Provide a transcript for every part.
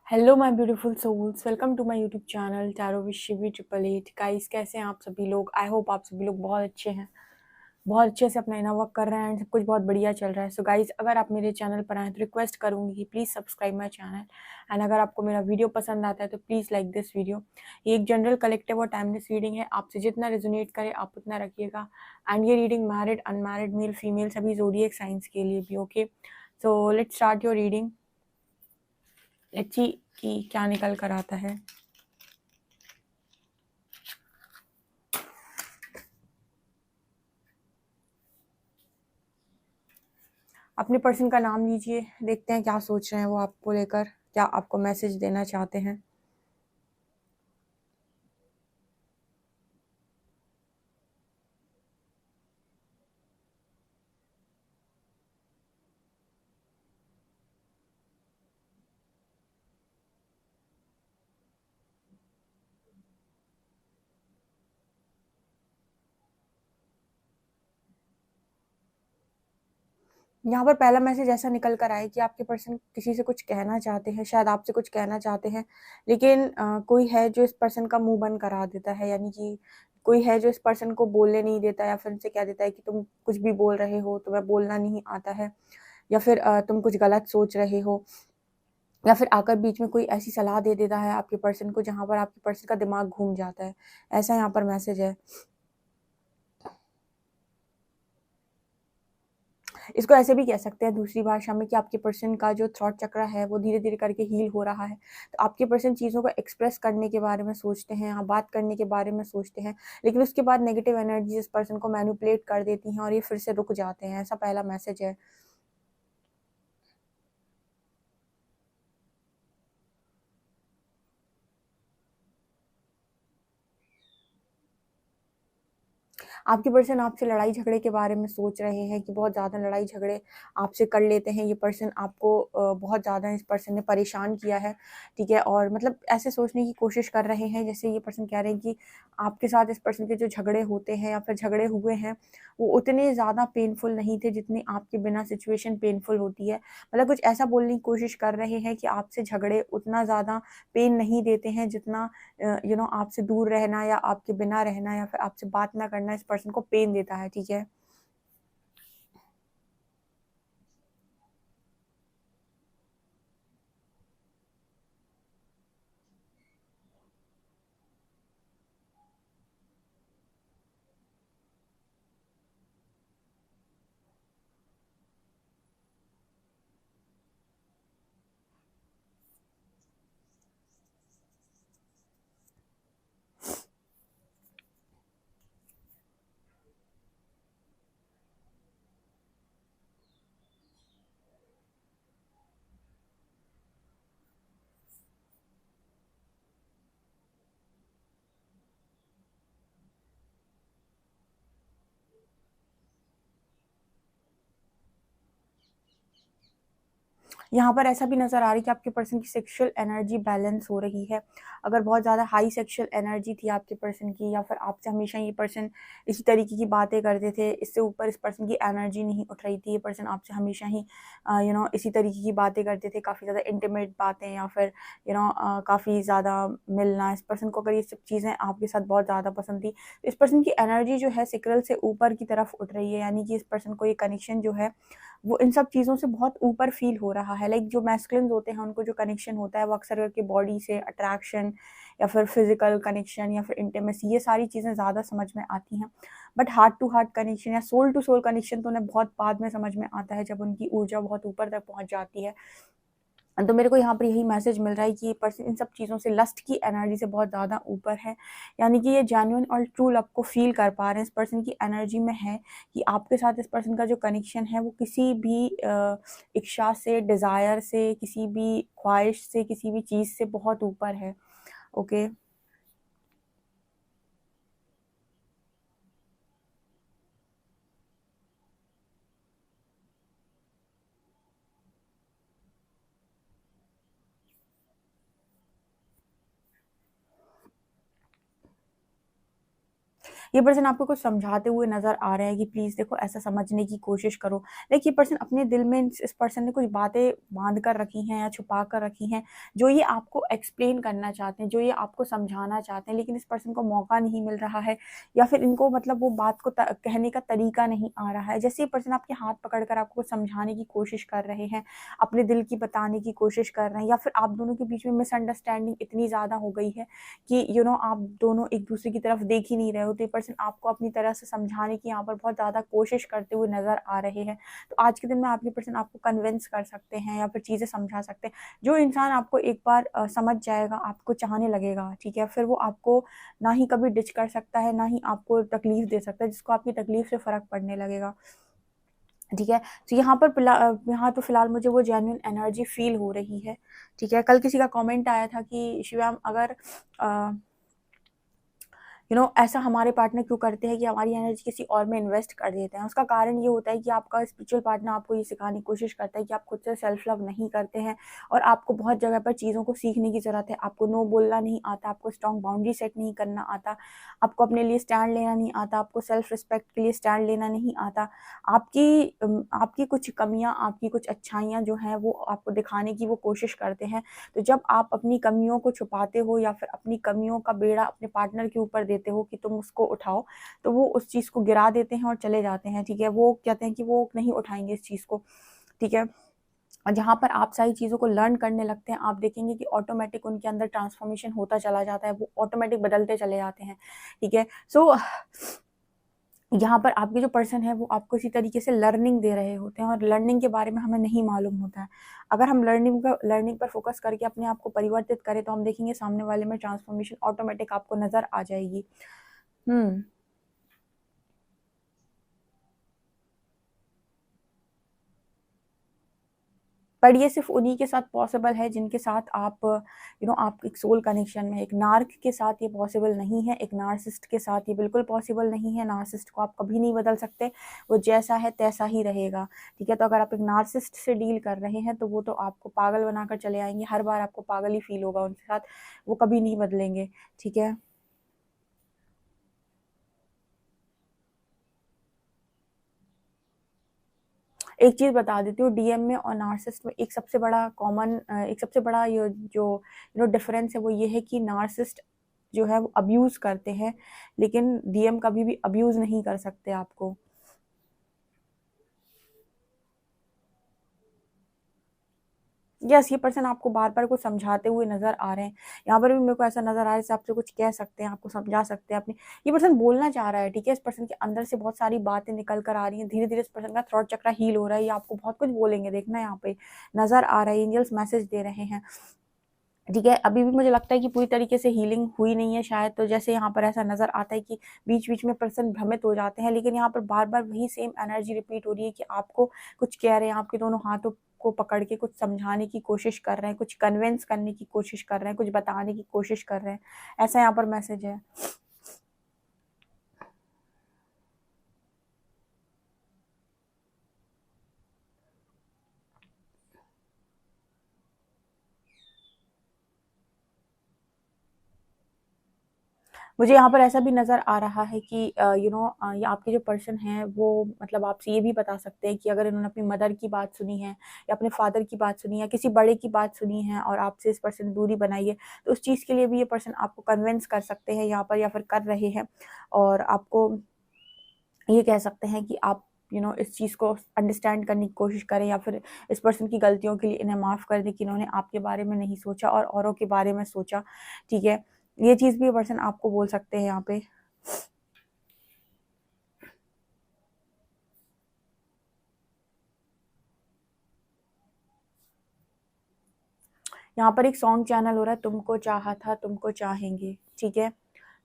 Hello my beautiful souls, welcome to my YouTube channel tarot with Shivi 888। Guys, कैसे हैं आप सभी लोग? आई होप आप सभी लोग बहुत अच्छे हैं, बहुत अच्छे से अपना इनर वर्क कर रहे हैं, सब कुछ बहुत बढ़िया चल रहा है। सो गाइस, अगर आप मेरे चैनल पर आए तो रिक्वेस्ट करूंगी कि please subscribe my channel. And अगर आपको मेरा वीडियो पसंद आता है तो प्लीज़ लाइक दिस वीडियो। ये एक जनरल कलेक्टिव और टाइमलेस रीडिंग है, आपसे जितना रेजोनेट करे आप उतना रखिएगा। एंड ये reading married, unmarried, male, female सभी ज़ोडिएक साइंस के लिए भी। Okay, so let's start your reading. Let's see कि क्या निकल कर आता है। अपने पर्सन का नाम लीजिए, देखते हैं क्या सोच रहे हैं वो आपको लेकर, क्या आपको मैसेज देना चाहते हैं। यहाँ पर पहला मैसेज ऐसा निकल कर आए कि आपके पर्सन किसी से कुछ कहना चाहते हैं, शायद आपसे कुछ कहना चाहते हैं, लेकिन कोई है जो इस पर्सन का मुंह बंद करा देता है। यानी कि कोई है जो इस पर्सन को बोलने नहीं देता, या फिर उनसे कह देता है कि तुम कुछ भी बोल रहे हो, तुम्हें बोलना नहीं आता है, या फिर तुम कुछ गलत सोच रहे हो, या फिर आकर बीच में कोई ऐसी सलाह दे देता है आपके पर्सन को जहाँ पर आपके पर्सन का दिमाग घूम जाता है। ऐसा यहाँ पर मैसेज है। इसको ऐसे भी कह सकते हैं दूसरी भाषा में कि आपके पर्सन का जो थॉट चक्र है वो धीरे धीरे करके हील हो रहा है। तो आपके पर्सन चीज़ों को एक्सप्रेस करने के बारे में सोचते हैं, या बात करने के बारे में सोचते हैं, लेकिन उसके बाद नेगेटिव एनर्जी इस पर्सन को मैनिपुलेट कर देती हैं और ये फिर से रुक जाते हैं। ऐसा पहला मैसेज है। आपके पर्सन आपसे लड़ाई झगड़े के बारे में सोच रहे हैं कि बहुत ज़्यादा लड़ाई झगड़े आपसे कर लेते हैं। ये पर्सन आपको बहुत ज़्यादा इस पर्सन ने परेशान किया है, ठीक है। और मतलब ऐसे सोचने की कोशिश कर रहे हैं जैसे ये पर्सन कह रहे हैं कि आपके साथ इस पर्सन के जो झगड़े होते हैं या फिर झगड़े हुए हैं वो उतने ज़्यादा पेनफुल नहीं थे जितनी आपके बिना सिचुएशन पेनफुल होती है। मतलब कुछ ऐसा बोलने की कोशिश कर रहे हैं कि आपसे झगड़े उतना ज़्यादा पेन नहीं देते हैं जितना आपसे दूर रहना या आपके बिना रहना या फिर आपसे बात ना करना इस पर्सन को पेन देता है, ठीक है। यहाँ पर ऐसा भी नज़र आ रही है कि आपके पर्सन की सेक्सुअल एनर्जी बैलेंस हो रही है। अगर बहुत ज़्यादा हाई सेक्सुअल एनर्जी थी आपके पर्सन की, या फिर आपसे हमेशा ये पर्सन इसी तरीके की बातें करते थे, इससे ऊपर इस पर्सन की एनर्जी नहीं उठ रही थी, ये पर्सन आपसे हमेशा ही इसी तरीके की बातें करते थे, काफ़ी ज़्यादा इंटीमेट बातें, या फिर काफ़ी ज़्यादा मिलना। इस पर्सन को अगर ये सब चीज़ें आपके साथ बहुत ज़्यादा पसंद थी, तो इस पर्सन की एनर्जी जो है सिक्रल से ऊपर की तरफ उठ रही है। यानी कि इस पर्सन को ये कनेक्शन जो है वो इन सब चीज़ों से बहुत ऊपर फील हो रहा है। लाइक जो मैस्कुलिन्स होते हैं उनको जो कनेक्शन होता है वो अक्सर करके बॉडी से अट्रैक्शन, या फिर फिजिकल कनेक्शन, या फिर इंटीमेसी, ये सारी चीज़ें ज़्यादा समझ में आती हैं। But heart to heart connection या सोल टू सोल कनेक्शन तो उन्हें बहुत बाद में समझ में आता है, जब उनकी ऊर्जा बहुत ऊपर तक पहुँच जाती है। तो मेरे को यहाँ पर यही मैसेज मिल रहा है कि ये पर्सन इन सब चीज़ों से, लस्ट की एनर्जी से बहुत ज़्यादा ऊपर है। यानी कि ये जेन्युइन और ट्रू लव को फील कर पा रहे हैं। इस पर्सन की एनर्जी में है कि आपके साथ इस पर्सन का जो कनेक्शन है वो किसी भी इच्छा से, डिज़ायर से, किसी भी ख्वाहिश से, किसी भी चीज़ से बहुत ऊपर है। ओके। ये पर्सन आपको कुछ समझाते हुए नज़र आ रहे हैं कि प्लीज़ देखो ऐसा समझने की कोशिश करो। लाइक ये पर्सन अपने दिल में इस पर्सन ने कुछ बातें बाँध कर रखी हैं या छुपा कर रखी हैं, जो ये आपको एक्सप्लेन करना चाहते हैं, जो ये आपको समझाना चाहते हैं, लेकिन इस पर्सन को मौका नहीं मिल रहा है या फिर इनको मतलब वो बात को कहने का तरीका नहीं आ रहा है। जैसे ये पर्सन आपके हाथ पकड़कर आपको कुछ समझाने की कोशिश कर रहे हैं, अपने दिल की बताने की कोशिश कर रहे हैं, या फिर आप दोनों के बीच में मिसअंडरस्टैंडिंग इतनी ज़्यादा हो गई है कि आप दोनों एक दूसरे की तरफ देख ही नहीं रहे हो, तो ये पर्सन आपको अपनी तरह से समझाने की यहाँ पर बहुत ज़्यादा कोशिश करते हुए नज़र आ रहे हैं। तो आज के दिन में आपके पर्सन आपको कन्विंस कर सकते हैं या फिर चीज़ें समझा सकते हैं। जो इंसान आपको एक बार समझ जाएगा, आपको चाहने लगेगा, ठीक है, फिर वो आपको ना ही कभी डिच कर सकता है, ना ही आपको तकलीफ दे सकता है, जिसको आपकी तकलीफ से फ़र्क पड़ने लगेगा। ठीक है, तो यहाँ तो फ़िलहाल मुझे वो जेन्युइन एनर्जी फ़ील हो रही है। ठीक है, कल किसी का कमेंट आया था कि शिवम अगर अ ऐसा हमारे पार्टनर क्यों करते हैं कि हमारी एनर्जी किसी और में इन्वेस्ट कर देते हैं। उसका कारण ये होता है कि आपका स्पिरिचुअल पार्टनर आपको ये सिखाने की कोशिश करता है कि आप खुद से सेल्फ लव नहीं करते हैं और आपको बहुत जगह पर चीज़ों को सीखने की ज़रूरत है। आपको नो बोलना नहीं आता, आपको स्ट्रॉन्ग बाउंड्री सेट नहीं करना आता, आपको अपने लिए स्टैंड लेना नहीं आता, आपको सेल्फ रिस्पेक्ट के लिए स्टैंड लेना नहीं आता। आपकी कुछ कमियाँ, आपकी कुछ अच्छाइयाँ जो हैं वो आपको दिखाने की वो कोशिश करते हैं। तो जब आप अपनी कमियों को छुपाते हो या फिर अपनी कमियों का बेड़ा अपने पार्टनर के ऊपर देते हो कि तुम उसको उठाओ, तो वो उस चीज़ को गिरा देते हैं और चले जाते हैं, ठीक है? वो कहते हैं कि वो नहीं उठाएँगे इस चीज़ को, ठीक है? और जहाँ पर आप सारी चीज़ों को लर्न करने लगते हैं, आप देखेंगे कि ऑटोमैटिक उनके अंदर ट्रांसफॉर्मेशन होता चला जाता है, वो ऑटोमैटिक बदलते चले जाते हैं, ठीक है? सो यहाँ पर आपके जो पर्सन है वो आपको इसी तरीके से लर्निंग दे रहे होते हैं और लर्निंग के बारे में हमें नहीं मालूम होता है। अगर हम लर्निंग पर फ़ोकस करके अपने आप को परिवर्तित करें, तो हम देखेंगे सामने वाले में ट्रांसफॉर्मेशन ऑटोमैटिक आपको नज़र आ जाएगी। हुँ। पर ये सिर्फ़ उन्हीं के साथ पॉसिबल है जिनके साथ आप आप एक सोल कनेक्शन में, एक नार्क के साथ ये पॉसिबल नहीं है, एक नार्सिसिस्ट के साथ ये बिल्कुल पॉसिबल नहीं है। नार्सिसिस्ट को आप कभी नहीं बदल सकते, वो जैसा है तैसा ही रहेगा, ठीक है? तो अगर आप एक नार्सिसिस्ट से डील कर रहे हैं, तो वो तो आपको पागल बनाकर चले आएँगे, हर बार आपको पागल ही फ़ील होगा उनके साथ, वो कभी नहीं बदलेंगे, ठीक है? एक चीज़ बता देती हूँ, डीएम में और नार्सिसिस्ट में एक सबसे बड़ा ये जो डिफ़रेंस है वो ये है कि नार्सिसिस्ट जो है वो अब्यूज़ करते हैं, लेकिन डीएम कभी भी अब्यूज़ नहीं कर सकते आपको। यस, ये पर्सन आपको बार-बार कुछ समझाते हुए नज़र आ रहे हैं। यहाँ पर भी मेरे को ऐसा नज़र आ रहा है जैसे आपसे कुछ कह सकते हैं, आपको समझा सकते हैं अपनी ये पर्सन बोलना चाह रहा है, ठीक है? इस पर्सन के अंदर से बहुत सारी बातें निकल कर आ रही हैं। धीरे-धीरे इस पर्सन का थ्रॉट चक्र हील हो रहा है, ये आपको बहुत कुछ बोलेंगे, देखना यहाँ पे नज़र आ रहा है, एंजल्स मैसेज दे रहे हैं। ठीक है, अभी भी मुझे लगता है कि पूरी तरीके से हीलिंग हुई नहीं है शायद, तो जैसे यहाँ पर ऐसा नज़र आता है कि बीच-बीच में पर्सन भ्रमित हो जाते हैं, लेकिन यहाँ पर बार-बार वही सेम एनर्जी रिपीट हो रही है कि आपको कुछ कह रहे हैं, आपके दोनों हाथों को पकड़ के कुछ समझाने की कोशिश कर रहे हैं, कुछ कन्विंस करने की कोशिश कर रहे हैं, कुछ बताने की कोशिश कर रहे हैं। ऐसा यहाँ पर मैसेज है। मुझे यहाँ पर ऐसा भी नज़र आ रहा है कि ये आपके जो पर्सन हैं वो मतलब आपसे ये भी बता सकते हैं कि अगर इन्होंने अपनी मदर की बात सुनी है या अपने फादर की बात सुनी है या किसी बड़े की बात सुनी है और आपसे इस पर्सन ने दूरी बनाई है, तो उस चीज़ के लिए भी ये पर्सन आपको कन्विंस कर सकते हैं यहाँ पर या फिर कर रहे हैं और आपको ये कह सकते हैं कि आप इस चीज़ को अंडरस्टैंड करने की कोशिश करें या फिर इस पर्सन की गलतियों के लिए इन्हें माफ़ कर दें कि इन्होंने आपके बारे में नहीं सोचा और औरों के बारे में सोचा, ठीक है? ये चीज़ भी ये पर्सन आपको बोल सकते हैं यहाँ पे। यहाँ पर एक सॉन्ग चैनल हो रहा है, तुमको चाहा था तुमको चाहेंगे, ठीक है?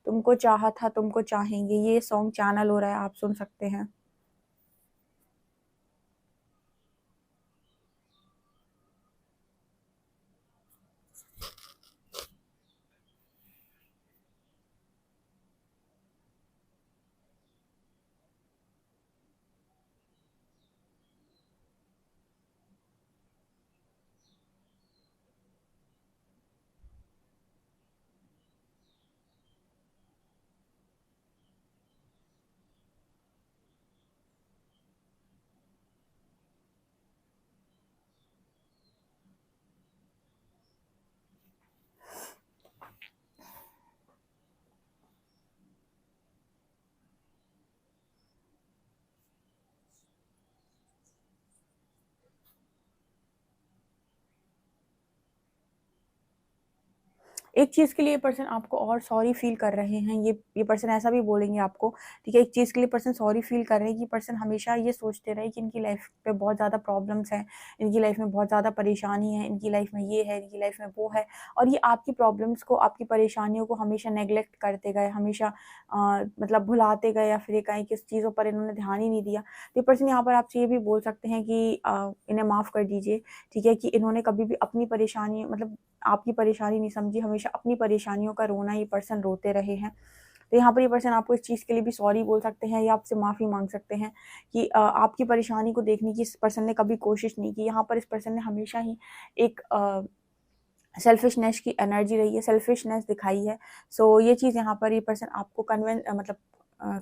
तुमको चाहा था तुमको चाहेंगे, ये सॉन्ग चैनल हो रहा है, आप सुन सकते हैं। एक चीज़ के लिए पर्सन आपको और सॉरी फील कर रहे हैं, ये पर्सन ऐसा भी बोलेंगे आपको, ठीक है। एक चीज़ के लिए पर्सन सॉरी फील कर रहे हैं कि पर्सन हमेशा ये सोचते रहे कि इनकी लाइफ पे बहुत ज़्यादा प्रॉब्लम्स हैं, इनकी लाइफ में बहुत ज़्यादा परेशानी है, इनकी लाइफ में ये है, इनकी लाइफ में वो है, और ये आपकी प्रॉब्लम्स को, आपकी परेशानियों को हमेशा नेग्लेक्ट करते गए, हमेशा मतलब भुलाते गए, या फिर ये कहीं किस चीज़ों पर इन्होंने ध्यान ही नहीं दिया। तो ये पर्सन यहाँ पर आपसे ये भी बोल सकते हैं कि इन्हें माफ़ कर दीजिए, ठीक है, कि इन्होंने कभी भी अपनी परेशानी, मतलब आपकी परेशानी नहीं समझी, हमेशा अपनी परेशानियों का रोना ये पर्सन रोते रहे हैं। तो यहाँ पर ये पर्सन आपको इस चीज़ के लिए भी सॉरी बोल सकते हैं, या आपसे माफ़ी माँग सकते हैं कि आपकी परेशानी को देखने की इस पर्सन ने कभी कोशिश नहीं की। यहाँ पर इस पर्सन ने हमेशा ही एक सेल्फिशनेस की एनर्जी रही है, सेल्फिशनेस दिखाई है। सो ये चीज़ यहाँ पर ये पर्सन आपको मतलब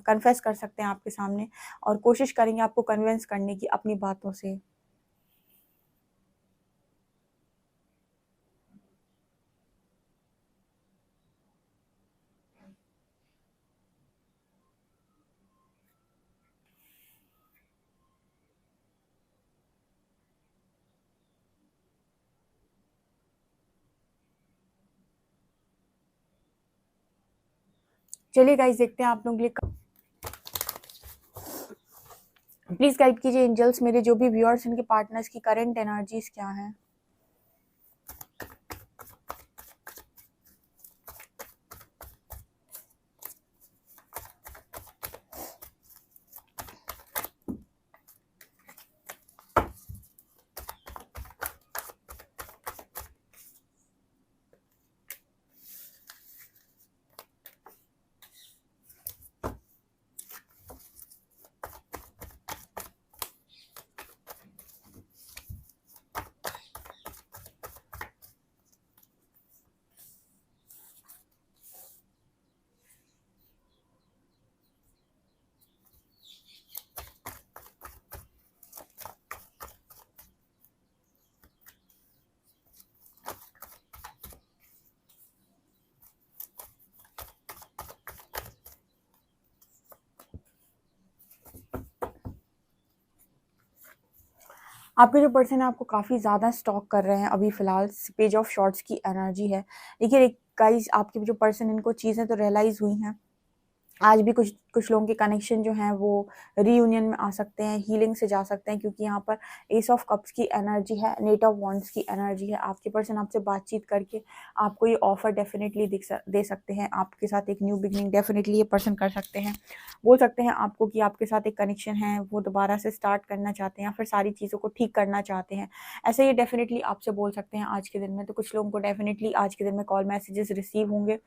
कन्फेस कर सकते हैं आपके सामने, और कोशिश करेंगे आपको कन्विंस करने की अपनी बातों से। चलिए गाइस, देखते हैं आप लोगों के लिए। प्लीज़ गाइड कीजिए एंजल्स, मेरे जो भी व्यूअर्स, इनके पार्टनर्स की करंट एनर्जीज क्या हैं। आपके जो पर्सन है आपको काफ़ी ज़्यादा स्टॉक कर रहे हैं अभी फ़िलहाल, पेज ऑफ शॉर्ट्स की एनर्जी है। देखिए गाइस, आपके जो पर्सन, इनको चीज़ें तो रियलाइज़ हुई हैं। आज भी कुछ कुछ लोगों के कनेक्शन जो हैं वो रीयूनियन में आ सकते हैं, हीलिंग से जा सकते हैं, क्योंकि यहाँ पर एस ऑफ कप्स की एनर्जी है, नेट ऑफ वॉन्ड्स की एनर्जी है। आपके पर्सन आपसे बातचीत करके आपको ये ऑफर डेफिनेटली दे सकते हैं, आपके साथ एक न्यू बिगनिंग डेफिनेटली ये पर्सन कर सकते हैं। बोल सकते हैं आपको कि आपके साथ एक कनेक्शन है, वो दोबारा से स्टार्ट करना चाहते हैं, या फिर सारी चीज़ों को ठीक करना चाहते हैं। ऐसे ये डेफिनेटली आपसे बोल सकते हैं आज के दिन में। तो कुछ लोगों को डेफिनेटली आज के दिन में कॉल मैसेजेस रिसीव होंगे,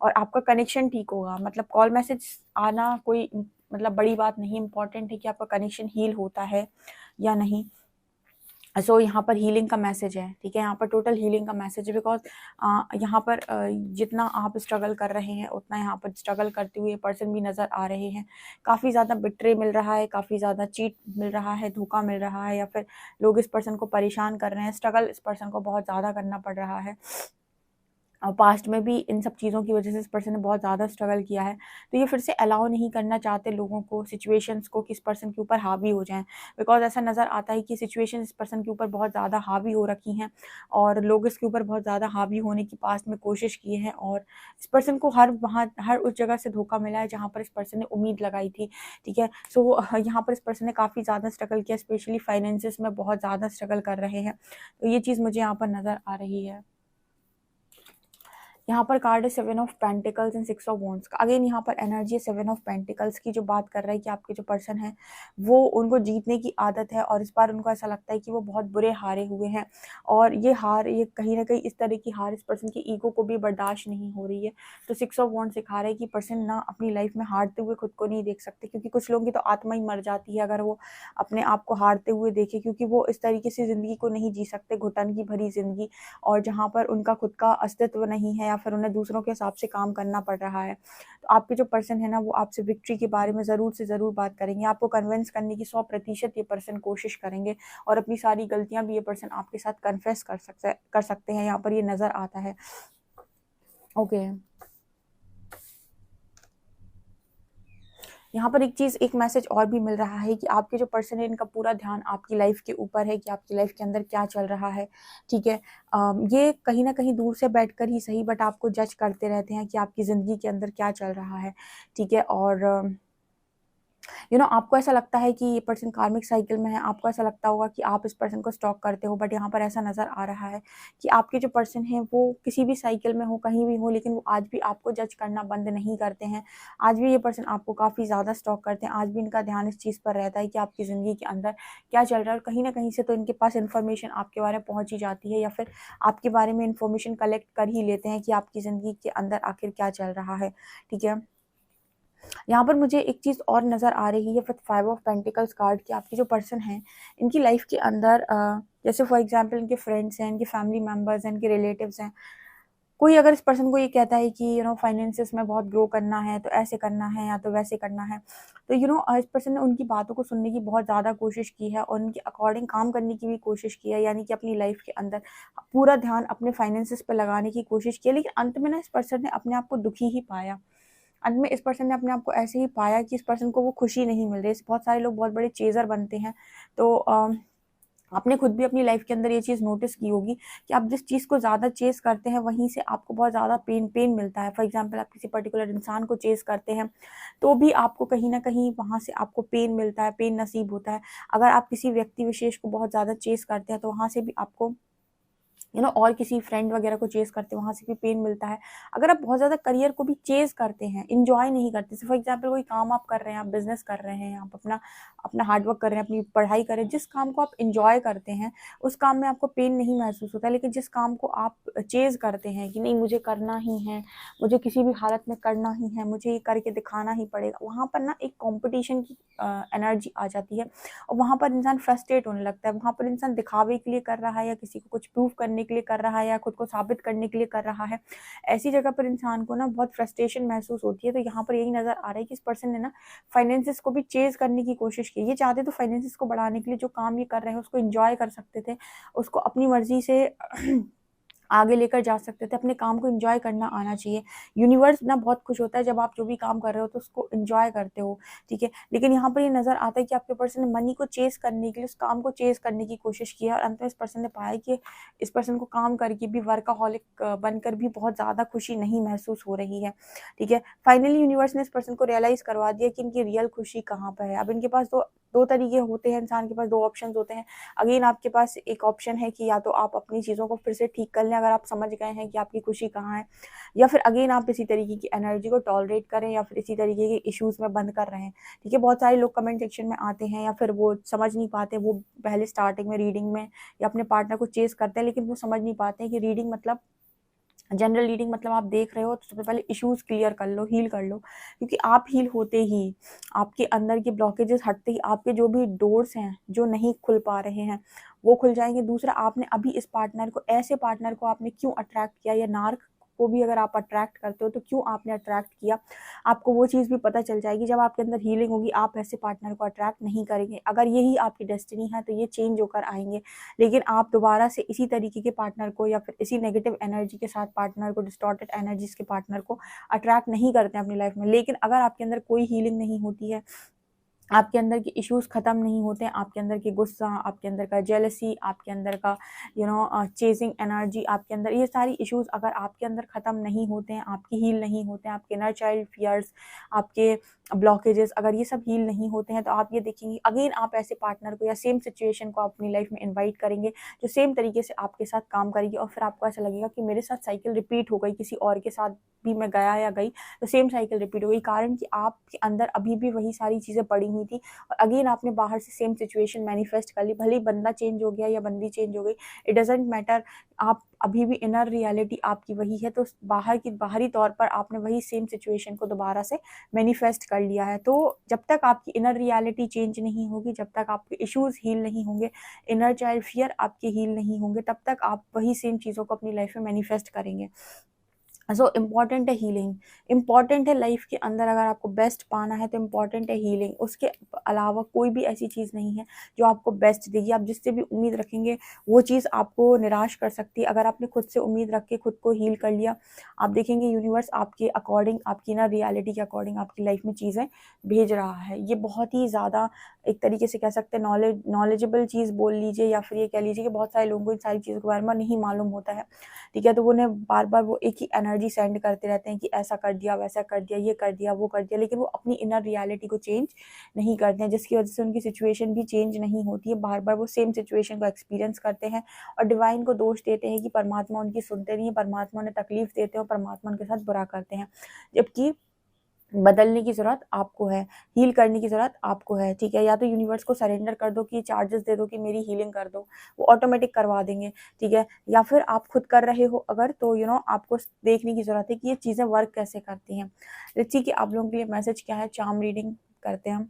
और आपका कनेक्शन ठीक होगा। मतलब कॉल मैसेज आना कोई मतलब बड़ी बात नहीं, इम्पॉर्टेंट है कि आपका कनेक्शन हील होता है या नहीं। सो यहाँ पर हीलिंग का मैसेज है, ठीक है, यहाँ पर टोटल हीलिंग का मैसेज है। बिकॉज यहाँ पर जितना आप स्ट्रगल कर रहे हैं, उतना यहाँ पर स्ट्रगल करते हुए पर्सन भी नज़र आ रहे हैं। काफ़ी ज़्यादा बिट्रे मिल रहा है, काफ़ी ज़्यादा चीट मिल रहा है, धोखा मिल रहा है, या फिर लोग इस पर्सन को परेशान कर रहे हैं, स्ट्रगल इस पर्सन को बहुत ज़्यादा करना पड़ रहा है। पास्ट में भी इन सब चीज़ों की वजह से इस पर्सन ने बहुत ज़्यादा स्ट्रगल किया है। तो ये फिर से अलाउ नहीं करना चाहते लोगों को, सिचुएशंस को, कि इस पर्सन के ऊपर हावी हो जाएँ। बिकॉज़ ऐसा नज़र आता है कि सिचुएशन इस पर्सन के ऊपर बहुत ज़्यादा हावी हो रखी हैं, और लोग इसके ऊपर बहुत ज़्यादा हावी होने की पास्ट में कोशिश किए हैं, और इस पर्सन को हर उस जगह से धोखा मिला है जहाँ पर इस पर्सन ने उम्मीद लगाई थी, ठीक है। सो यहाँ पर इस पर्सन ने काफ़ी ज़्यादा स्ट्रगल किया, स्पेशली फाइनेंसेस में बहुत ज़्यादा स्ट्रगल कर रहे हैं। तो ये चीज़ मुझे यहाँ पर नज़र आ रही है। यहाँ पर कार्ड है 7 of pentacles and 6 of wands का। अगेन यहाँ पर एनर्जी है 7 ऑफ पेंटिकल्स की, जो बात कर रहा है कि आपके जो पर्सन है वो, उनको जीतने की आदत है, और इस बार उनको ऐसा लगता है कि वो बहुत बुरे हारे हुए हैं, और ये हार, ये कहीं ना कहीं इस तरह की हार इस पर्सन की ईगो को भी बर्दाश्त नहीं हो रही है। तो 6 ऑफ वॉन्ड्स सिखा रहा है कि पर्सन ना अपनी लाइफ में हारते हुए खुद को नहीं देख सकते, क्योंकि कुछ लोगों की तो आत्मा ही मर जाती है अगर वो अपने आप को हारते हुए देखे, क्योंकि वो इस तरीके से ज़िंदगी को नहीं जी सकते, घुटन की भरी ज़िंदगी, और जहाँ पर उनका खुद का अस्तित्व नहीं है, या फिर उन्हें दूसरों के हिसाब से काम करना पड़ रहा है। तो आपके जो पर्सन है ना, वो आपसे विक्ट्री के बारे में ज़रूर से ज़रूर बात करेंगे, आपको कन्विंस करने की 100% ये पर्सन कोशिश करेंगे, और अपनी सारी गलतियां भी ये पर्सन आपके साथ कन्फेस कर सकते हैं, यहाँ पर ये नज़र आता है। ओके, यहाँ पर एक चीज़, एक मैसेज और भी मिल रहा है कि आपके जो पर्सन है इनका पूरा ध्यान आपकी लाइफ के ऊपर है कि आपकी लाइफ के अंदर क्या चल रहा है, ठीक है। ये कहीं ना कहीं दूर से बैठकर ही सही, बट आपको जज करते रहते हैं कि आपकी ज़िंदगी के अंदर क्या चल रहा है, ठीक है। और आपको ऐसा लगता है कि ये पर्सन कार्मिक साइकिल में है, आपको ऐसा लगता होगा कि आप इस पर्सन को स्टॉक करते हो, बट यहाँ पर ऐसा नज़र आ रहा है कि आपके जो पर्सन हैं वो किसी भी साइकिल में हो, कहीं भी हो, लेकिन वो आज भी आपको जज करना बंद नहीं करते हैं। आज भी ये पर्सन आपको काफ़ी ज़्यादा स्टॉक करते हैं, आज भी इनका ध्यान इस चीज़ पर रहता है कि आपकी ज़िंदगी के अंदर क्या चल रहा है, और कहीं ना कहीं से तो इनके पास इन्फॉर्मेशन आपके बारे में पहुँच ही जाती है, या फिर आपके बारे में इन्फॉर्मेशन कलेक्ट कर ही लेते हैं कि आपकी ज़िंदगी के अंदर आखिर क्या चल रहा है, ठीक है। यहाँ पर मुझे एक चीज़ और नज़र आ रही है विद 5 ऑफ पेंटिकल्स कार्ड कि आपके जो पर्सन हैं इनकी लाइफ के अंदर जैसे फॉर एग्जांपल इनके फ्रेंड्स हैं, इनके फैमिली मेम्बर्स हैं, इनके रिलेटिव्स हैं। कोई अगर इस पर्सन को ये कहता है कि फाइनेंसिस में बहुत ग्रो करना है तो ऐसे करना है या तो वैसे करना है, तो इस पर्सन ने उनकी बातों को सुनने की बहुत ज़्यादा कोशिश की है और उनके अकॉर्डिंग काम करने की भी कोशिश की है, यानी कि अपनी लाइफ के अंदर पूरा ध्यान अपने फाइनेंसिस पर लगाने की कोशिश की है। लेकिन अंत में ना इस पर्सन ने अपने आप को दुखी ही पाया। अंत में इस पर्सन ने अपने आप को ऐसे ही पाया कि इस पर्सन को वो खुशी नहीं मिल रही। बहुत सारे लोग बहुत बड़े चेज़र बनते हैं, तो आपने खुद भी अपनी लाइफ के अंदर ये चीज़ नोटिस की होगी कि आप जिस चीज़ को ज़्यादा चेज़ करते हैं वहीं से आपको बहुत ज़्यादा पेन मिलता है। फॉर एग्जांपल आप किसी पर्टिकुलर इंसान को चेज़ करते हैं तो भी आपको कहीं न कहीं वहाँ से आपको पेन मिलता है, पेन नसीब होता है। अगर आप किसी व्यक्ति विशेष को बहुत ज़्यादा चेज़ करते हैं तो वहाँ से भी आपको और किसी फ्रेंड वगैरह को चेज़ करते हैं, वहाँ से भी पेन मिलता है। अगर आप बहुत ज़्यादा करियर को भी चेज़ करते हैं, एन्जॉय नहीं करते, जैसे फॉर एग्ज़ाम्पल कोई काम आप कर रहे हैं, आप बिज़नेस कर रहे हैं, आप अपना अपना हार्ड वर्क कर रहे हैं, अपनी पढ़ाई कर रहे हैं, जिस काम को आप एन्जॉय करते हैं, उस काम में आपको पेन नहीं महसूस होता है। लेकिन जिस काम को आप चेज़ करते हैं कि नहीं मुझे करना ही है, मुझे किसी भी हालत में करना ही है, मुझे ये करके दिखाना ही पड़ेगा, वहाँ पर ना एक कॉम्पिटिशन की एनर्जी आ जाती है और वहाँ पर इंसान फ्रस्ट्रेट होने लगता है। वहाँ पर इंसान दिखावे के लिए कर रहा है या किसी को कुछ प्रूव करने के लिए कर रहा है या खुद को साबित करने के लिए कर रहा है। ऐसी जगह पर इंसान को ना बहुत फ्रस्ट्रेशन महसूस होती है। तो यहाँ पर यही नज़र आ रहा है कि इस पर्सन ने ना फाइनेंसेस को भी चेज़ करने की कोशिश की। ये चाहते तो फाइनेंसेस को बढ़ाने के लिए जो काम ये कर रहे हैं उसको एन्जॉय कर सकते थे, उसको अपनी मर्ज़ी से आगे लेकर जा सकते थे, अपने काम को एन्जॉय करना आना चाहिए। यूनिवर्स ना बहुत खुश होता है जब आप जो भी काम कर रहे हो तो उसको एन्जॉय करते हो, ठीक है। लेकिन यहाँ पर ये नज़र आता है कि आपके पर्सन ने मनी को चेज़ करने के लिए, उस काम को चेज़ करने की कोशिश की है और अंत में इस पर्सन ने पाया कि इस पर्सन को काम करके भी, वर्कaholic बनकर भी बहुत ज़्यादा खुशी नहीं महसूस हो रही है, ठीक है। फाइनली यूनिवर्स ने इस पर्सन को रियलाइज़ करवा दिया कि इनकी रियल खुशी कहाँ पर है। अब इनके पास दो तरीके होते हैं, इंसान के पास 2 ऑप्शंस होते हैं। अगेन आपके पास एक ऑप्शन है कि या तो आप अपनी चीज़ों को फिर से ठीक कर लें अगर आप समझ गए हैं कि आपकी खुशी कहाँ है, या फिर अगेन आप इसी तरीके की एनर्जी को टॉलरेट करें या फिर इसी तरीके के इश्यूज़ में बंद कर रहे हैं, ठीक है। बहुत सारे लोग कमेंट सेक्शन में आते हैं या फिर वो समझ नहीं पाते, वो पहले स्टार्टिंग में रीडिंग में या अपने पार्टनर को चेज़ करते हैं, लेकिन वो समझ नहीं पाते हैं कि रीडिंग मतलब जनरल रीडिंग मतलब आप देख रहे हो तो सबसे पहले इश्यूज़ क्लियर कर लो, हील कर लो, क्योंकि आप हील होते ही, आपके अंदर के ब्लॉकेजेस हटते ही आपके जो भी डोर्स हैं, जो नहीं खुल पा रहे हैं, वो खुल जाएँगे। दूसरा, आपने अभी इस पार्टनर को, ऐसे पार्टनर को आपने क्यों अट्रैक्ट किया, या नार्क को भी अगर आप अट्रैक्ट करते हो तो क्यों आपने अट्रैक्ट किया, आपको वो चीज़ भी पता चल जाएगी। जब आपके अंदर हीलिंग होगी, आप ऐसे पार्टनर को अट्रैक्ट नहीं करेंगे। अगर यही आपकी डेस्टिनी है तो ये चेंज होकर आएँगे, लेकिन आप दोबारा से इसी तरीके के पार्टनर को या फिर इसी नेगेटिव एनर्जी के साथ पार्टनर को, डिस्टॉर्टेड एनर्जीज के पार्टनर को अट्रैक्ट नहीं करते हैं अपनी लाइफ में। लेकिन अगर आपके अंदर कोई हीलिंग नहीं होती है, आपके अंदर के इश्यूज़ ख़त्म नहीं होते हैं, आपके अंदर के गुस्सा, आपके अंदर का जेलसी, आपके अंदर का चेज़िंग एनर्जी, आपके अंदर ये सारी इश्यूज़ अगर आपके अंदर ख़त्म नहीं होते हैं, आपके हील नहीं होते हैं, आपके इनर चाइल्ड फियर्स, आपके ब्लॉकेजेस अगर ये सब हील नहीं होते हैं, तो आप ये देखेंगे अगेन आप ऐसे पार्टनर को या सेम सिचुएशन को अपनी लाइफ में इन्वाइट करेंगे, जो सेम तरीके से आपके साथ काम करेगी और फिर आपको ऐसा लगेगा कि मेरे साथ साइकिल रिपीट हो गई, किसी और के साथ भी मैं गया या गई तो सेम साइकिल रिपीट हो गई। कारण कि आपके अंदर अभी भी वही सारी चीज़ें पड़ी हुई थी और अगेन आपने बाहर से सेम सिचुएशन मैनिफेस्ट कर ली। भले ही बंदा चेंज हो गया या बंदी चेंज हो गई, इट डज़न्ट मैटर, आप अभी भी इनर रियलिटी आपकी वही है। तो बाहरी तौर पर आपने वही सेम सिचुएशन को दोबारा से मैनिफेस्ट कर लिया है। तो जब तक आपकी इनर रियलिटी चेंज नहीं होगी, जब तक आपके इश्यूज़ हील नहीं होंगे, इनर चाइल्ड फियर आपके हील नहीं होंगे, तब तक आप वही सेम चीज़ों को अपनी लाइफ में मैनिफेस्ट करेंगे। सो इम्पॉर्टेंट है हीलिंग, इम्पॉर्टेंट है लाइफ के अंदर। अगर आपको बेस्ट पाना है तो इम्पॉर्टेंट है हीलिंग। उसके अलावा कोई भी ऐसी चीज़ नहीं है जो आपको बेस्ट देगी। आप जिससे भी उम्मीद रखेंगे वो चीज़ आपको निराश कर सकती है। अगर आपने खुद से उम्मीद रख के खुद को हील कर लिया, आप देखेंगे यूनिवर्स आपके अकॉर्डिंग, आपकी ना रियलिटी के अकॉर्डिंग आपकी लाइफ में चीज़ें भेज रहा है। ये बहुत ही ज़्यादा एक तरीके से कह सकते हैं नॉलेजेबल चीज़ बोल लीजिए, या फिर ये कह लीजिए कि बहुत सारे लोगों को इन सारी चीज़ों के बारे में नहीं मालूम होता है, ठीक है। तो वो उन्हें बार बार वो एक ही एनर्जी सेंड करते रहते हैं कि ऐसा कर दिया, वैसा कर दिया, ये कर दिया, वो कर दिया, लेकिन वो अपनी इनर रियलिटी को चेंज नहीं करते हैं, जिसकी वजह से उनकी सिचुएशन भी चेंज नहीं होती है। बार बार वो सेम सिचुएशन को एक्सपीरियंस करते हैं और डिवाइन को दोष देते हैं कि परमात्मा उनकी सुनते नहीं है, परमात्मा उन्हें तकलीफ देते हैं और परमात्मा उनके साथ बुरा करते हैं। जबकि बदलने की ज़रूरत आपको है, हील करने की ज़रूरत आपको है, ठीक है। या तो यूनिवर्स को सरेंडर कर दो कि चार्जेस दे दो कि मेरी हीलिंग कर दो, वो ऑटोमेटिक करवा देंगे, ठीक है। या फिर आप खुद कर रहे हो अगर, तो आपको देखने की ज़रूरत है कि ये चीज़ें वर्क कैसे करती हैं। लेट्स सी कि आप लोगों के लिए मैसेज क्या है। चार्म रीडिंग करते हैं हम।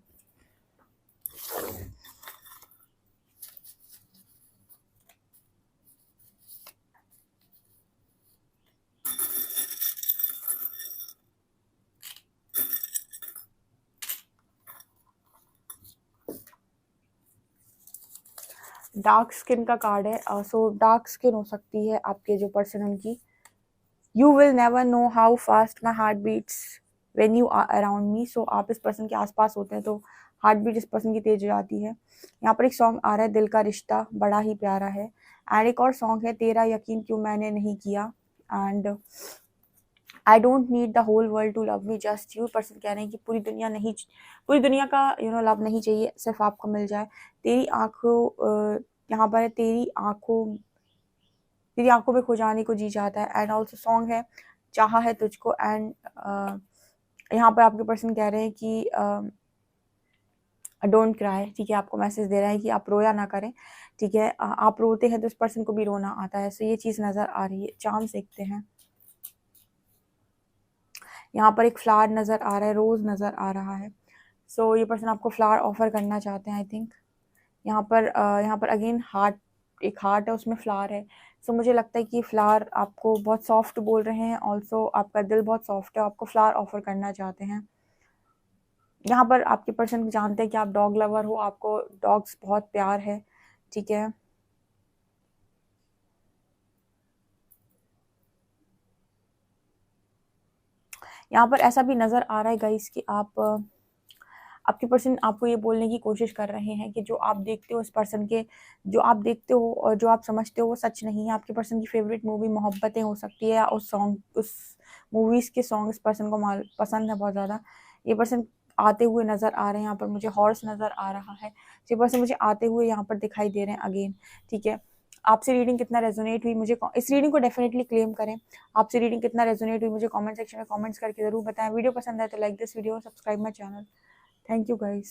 डार्क स्किन का कार्ड है। सो डार्क स्किन हो सकती है आपके जो पर्सन उनकी। You will never know how fast my heart beats when you are around me. So आप इस पर्सन के आसपास होते हैं तो हार्ट बीट इस पर्सन की तेज हो जाती है। यहाँ पर एक सॉन्ग आ रहा है, दिल का रिश्ता, बड़ा ही प्यारा है। एंड एक और सॉन्ग है, तेरा यकीन क्यों मैंने नहीं किया। And I don't need the whole world to love me just you. Person कह रहे हैं कि पूरी दुनिया का लव नहीं चाहिए, सिर्फ आपको मिल जाए। तेरी आंखों यहाँ पर है, तेरी आंखों में खो जाने को जी जाता है। एंड ऑल्सो सॉन्ग है, चाहा है तुझको। एंड यहाँ पर आपके पर्सन कह रहे हैं कि डोंट क्राई, ठीक है। आपको मैसेज दे रहा है कि आप रोया ना करें, ठीक है। आप रोते हैं तो उस पर्सन को भी रोना आता है। सो ये चीज़ नज़र आ रही है। चांस देखते हैं। यहाँ पर एक फ्लावर नज़र आ रहा है, रोज़ नज़र आ रहा है। सो ये पर्सन आपको फ्लावर ऑफर करना चाहते हैं, आई थिंक। यहाँ पर अगेन हार्ट, एक हार्ट है, उसमें फ्लावर है। सो मुझे लगता है कि फ्लावर आपको बहुत सॉफ्ट बोल रहे हैं। ऑल्सो आपका दिल बहुत सॉफ्ट है, आपको फ्लावर ऑफर करना चाहते हैं। यहाँ पर आपके पर्सन जानते हैं कि आप डॉग लवर हो, आपको डॉग्स बहुत प्यार है, ठीक है। यहाँ पर ऐसा भी नज़र आ रहा है गाइस कि आपके पर्सन आपको ये बोलने की कोशिश कर रहे हैं कि जो आप देखते हो उस पर्सन के, जो आप देखते हो और जो आप समझते हो वो सच नहीं है। आपके पर्सन की फेवरेट मूवी मोहब्बतें हो सकती है, या उस मूवीज़ के सॉन्ग इस पर्सन को पसंद है बहुत ज़्यादा। ये पर्सन आते हुए नज़र आ रहे हैं। यहाँ पर मुझे हॉर्स नज़र आ रहा है। ये पर्सन मुझे आते हुए यहाँ पर दिखाई दे रहे हैं अगेन, ठीक है। आपसे रीडिंग कितना रेजोनेट हुई, मुझे इस रीडिंग को डेफिनेटली क्लेम करें। आपसे रीडिंग कितना रेजोनेट हुई मुझे कमेंट सेक्शन में कमेंट्स करके ज़रूर बताएं। वीडियो पसंद है तो like this video, subscribe my channel. Thank you guys.